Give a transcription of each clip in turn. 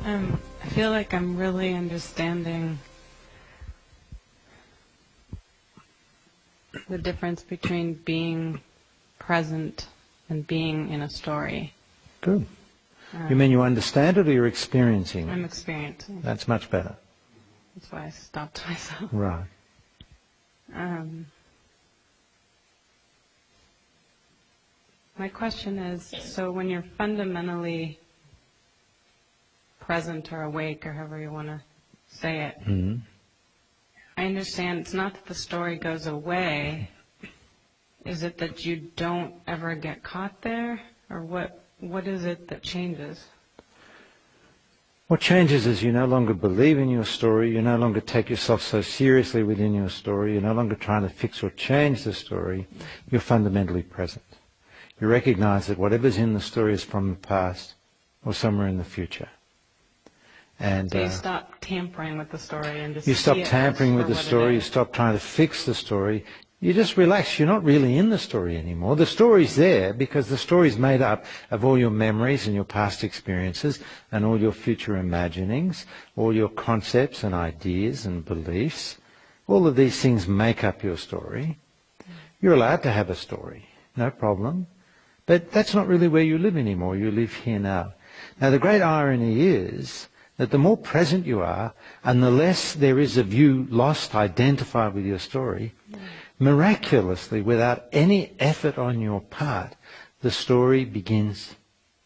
I feel like I'm really understanding the difference between being present and being in a story. Good. You mean you understand it or you're experiencing it? I'm experiencing. That's much better. That's why I stopped myself. Right. My question is, so when you're fundamentally present or awake, or however you want to say it, I understand it's not that the story goes away. Is it that you don't ever get caught there? Or what is it that changes? What changes is you no longer believe in your story, you no longer take yourself so seriously within your story, you're no longer trying to fix or change the story, you're fundamentally present. You recognize that whatever's in the story is from the past or somewhere in the future. And so you stop tampering with the story and just you stop tampering with the story, you stop trying to fix the story. You just relax. You're not really in the story anymore. The story's there because the story's made up of all your memories and your past experiences and all your future imaginings, all your concepts and ideas and beliefs. All of these things make up your story. You're allowed to have a story, no problem. But that's not really where you live anymore. You live here now. Now, the great irony is that the more present you are and the less there is of you lost, identified with your story, miraculously, without any effort on your part, the story begins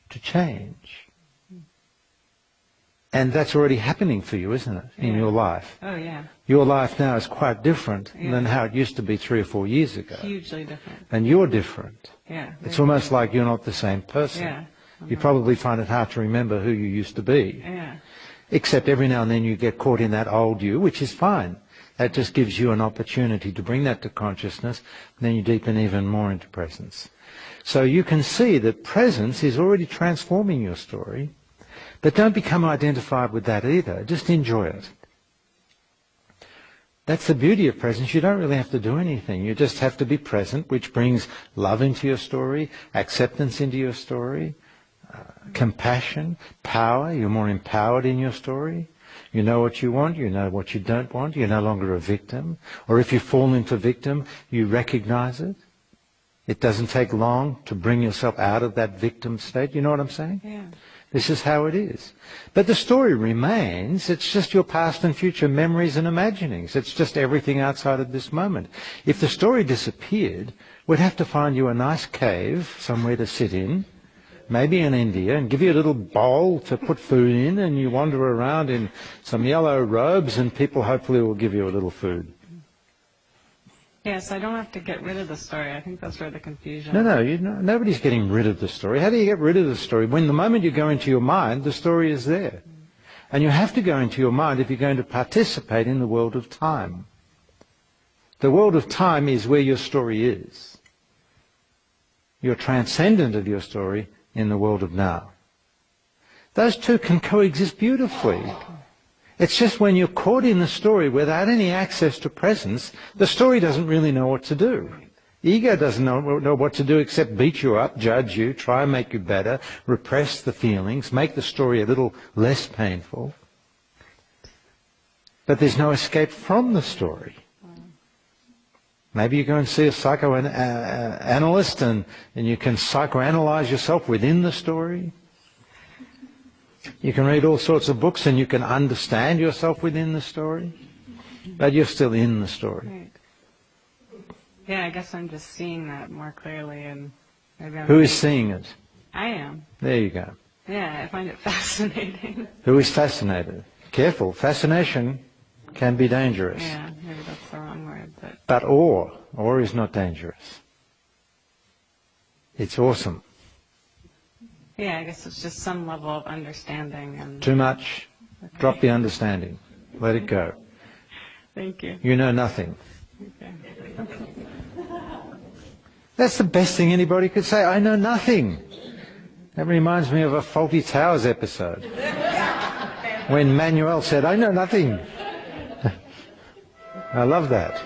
to change. And that's already happening for you, isn't it, in your life? Oh, yeah. Your life now is quite different than how it used to be 3 or 4 years ago. Hugely different. And you're different. Yeah. It's almost like you're not the same person. Yeah. You probably find it hard to remember who you used to be. Yeah. Except every now and then you get caught in that old you, which is fine. That just gives you an opportunity to bring that to consciousness, and then you deepen even more into presence. So you can see that presence is already transforming your story, but don't become identified with that either. Just enjoy it. That's the beauty of presence. You don't really have to do anything. You just have to be present, which brings love into your story, acceptance into your story, compassion, power. You're more empowered in your story. You know what you want, you know what you don't want, you're no longer a victim. Or if you fall into victim, you recognize it. It doesn't take long to bring yourself out of that victim state. You know what I'm saying? Yeah. This is how it is. But the story remains. It's just your past and future memories and imaginings. It's just everything outside of this moment. If the story disappeared, we'd have to find you a nice cave somewhere to sit in, maybe in India, and give you a little bowl to put food in, and you wander around in some yellow robes, and people hopefully will give you a little food. Yes, I don't have to get rid of the story. I think that's where the confusion No, nobody's getting rid of the story. How do you get rid of the story? When the moment you go into your mind, the story is there. And you have to go into your mind if you're going to participate in the world of time. The world of time is where your story is. You're transcendent of your story in the world of now. Those two can coexist beautifully. It's just when you're caught in the story without any access to presence, the story doesn't really know what to do. Ego doesn't know what to do except beat you up, judge you, try and make you better, repress the feelings, make the story a little less painful. But there's no escape from the story. Maybe you go and see a psychoanalyst and you can psychoanalyze yourself within the story. You can read all sorts of books and you can understand yourself within the story. But you're still in the story. Right. Yeah, I guess I'm just seeing that more clearly. And maybe Who is seeing it? I am. There you go. Yeah, I find it fascinating. Who is fascinated? Careful, fascination can be dangerous. Yeah, maybe that's the wrong word. But awe is not dangerous. It's awesome. Yeah, I guess it's just some level of understanding. And Too much. Okay. Drop the understanding. Let it go. Thank you. You know nothing. Okay. That's the best thing anybody could say. I know nothing. That reminds me of a Faulty Towers episode. When Manuel said, I know nothing. I love that.